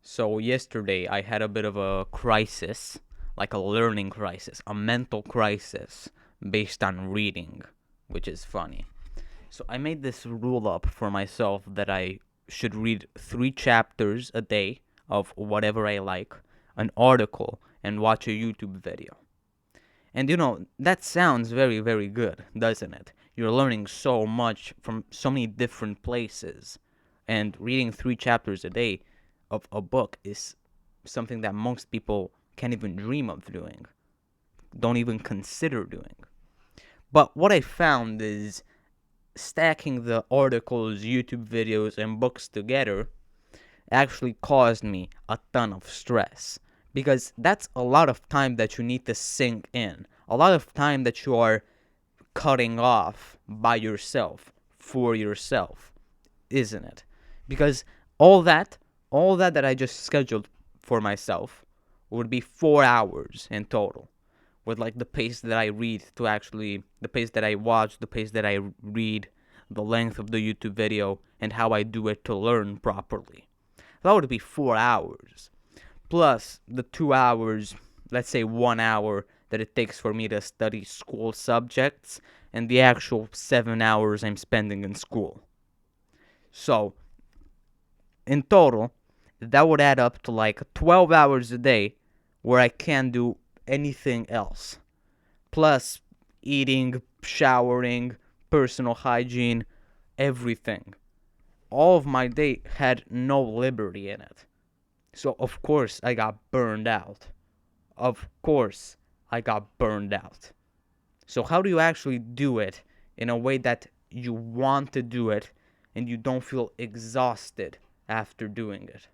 So yesterday I had a bit of a crisis, like a learning crisis, a mental crisis based on reading, which is funny. So I made this rule up for myself that I should read 3 chapters a day of whatever I like, an article, and watch a YouTube video. And that sounds very, very good, doesn't it? You're learning so much from so many different places. And reading 3 chapters a day of a book is something that most people can't even dream of doing, don't even consider doing. But what I found is stacking the articles, YouTube videos, and books together actually caused me a ton of stress because that's a lot of time that you need to sink in, a lot of time that you are cutting off by yourself for yourself, isn't it? Because all that, all that I just scheduled for myself would be 4 hours in total. With like the pace that I read to actually, the pace that I watch, the pace that I read, the length of the YouTube video, and how I do it to learn properly. That would be 4 hours. Plus the 2 hours, let's say 1 hour that it takes for me to study school subjects, and the actual 7 hours I'm spending in school. So, in total, that would add up to like 12 hours a day where I can't do anything else. Plus, eating, showering, personal hygiene, everything. All of my day had no liberty in it. So, of course, I got burned out. Of course, I got burned out. So, how do you actually do it in a way that you want to do it and you don't feel exhausted after doing it?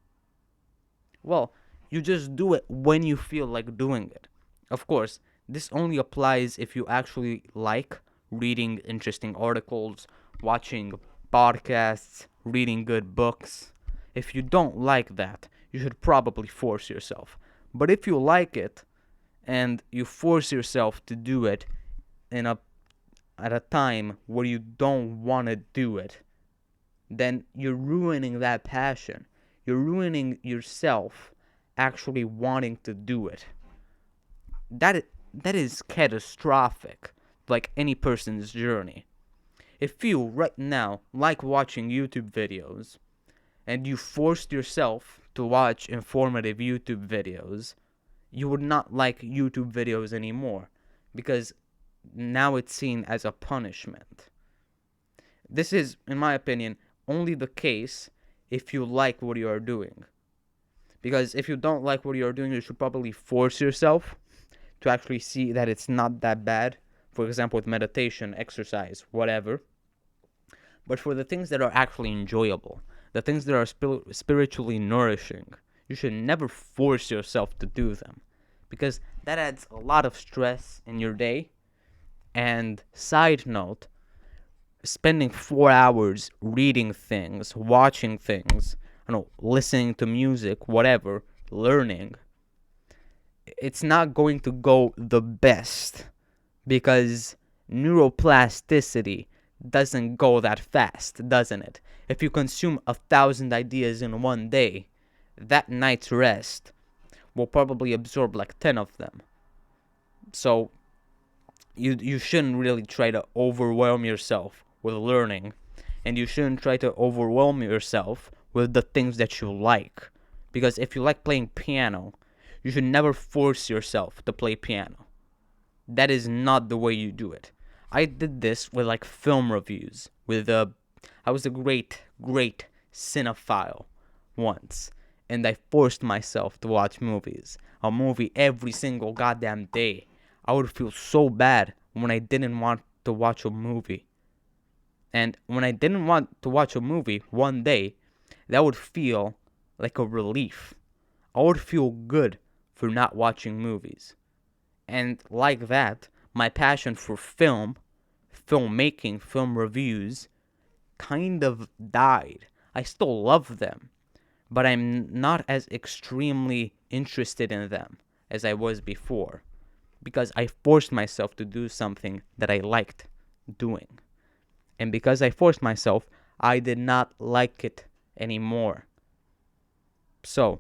Well, you just do it when you feel like doing it. Of course, this only applies if you actually like reading interesting articles, watching podcasts, reading good books. If you don't like that, you should probably force yourself. But if you like it and you force yourself to do it in a at a time where you don't want to do it, then you're ruining that passion. You're ruining yourself actually wanting to do it. That is catastrophic, like any person's journey. If you right now like watching YouTube videos and you forced yourself to watch informative YouTube videos, you would not like YouTube videos anymore because now it's seen as a punishment. This is, in my opinion, only the case if you like what you are doing. Because if you don't like what you are doing, you should probably force yourself to actually see that it's not that bad. For example, with meditation, exercise, whatever. But for the things that are actually enjoyable, the things that are spiritually nourishing, you should never force yourself to do them. Because that adds a lot of stress in your day. And side note, spending 4 hours reading things, watching things, I don't know, listening to music, whatever, learning, it's not going to go the best because neuroplasticity doesn't go that fast, doesn't it? If you consume 1,000 ideas in one day, that night's rest will probably absorb like 10 of them. So you shouldn't really try to overwhelm yourself with learning, and you shouldn't try to overwhelm yourself with the things that you like. Because if you like playing piano, you should never force yourself to play piano. That is not the way you do it. I did this with like film reviews. I was a great cinephile once, and I forced myself to watch movies. A movie every single goddamn day. I would feel so bad when I didn't want to watch a movie. And when I didn't want to watch a movie one day, that would feel like a relief. I would feel good for not watching movies. And like that, my passion for filmmaking, film reviews, kind of died. I still love them, but I'm not as extremely interested in them as I was before because I forced myself to do something that I liked doing. And because I forced myself, I did not like it anymore. So,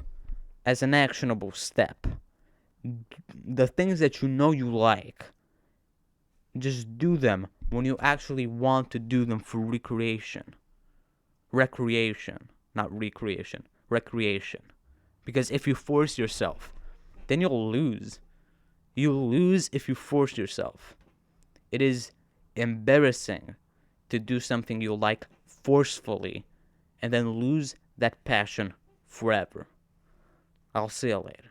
as an actionable step. The things that you know you like, just do them when you actually want to do them for recreation. Recreation, not recreation. Recreation. Because if you force yourself, then you'll lose. You'll lose if you force yourself. It is embarrassing to do something you like forcefully and then lose that passion forever. I'll see you later.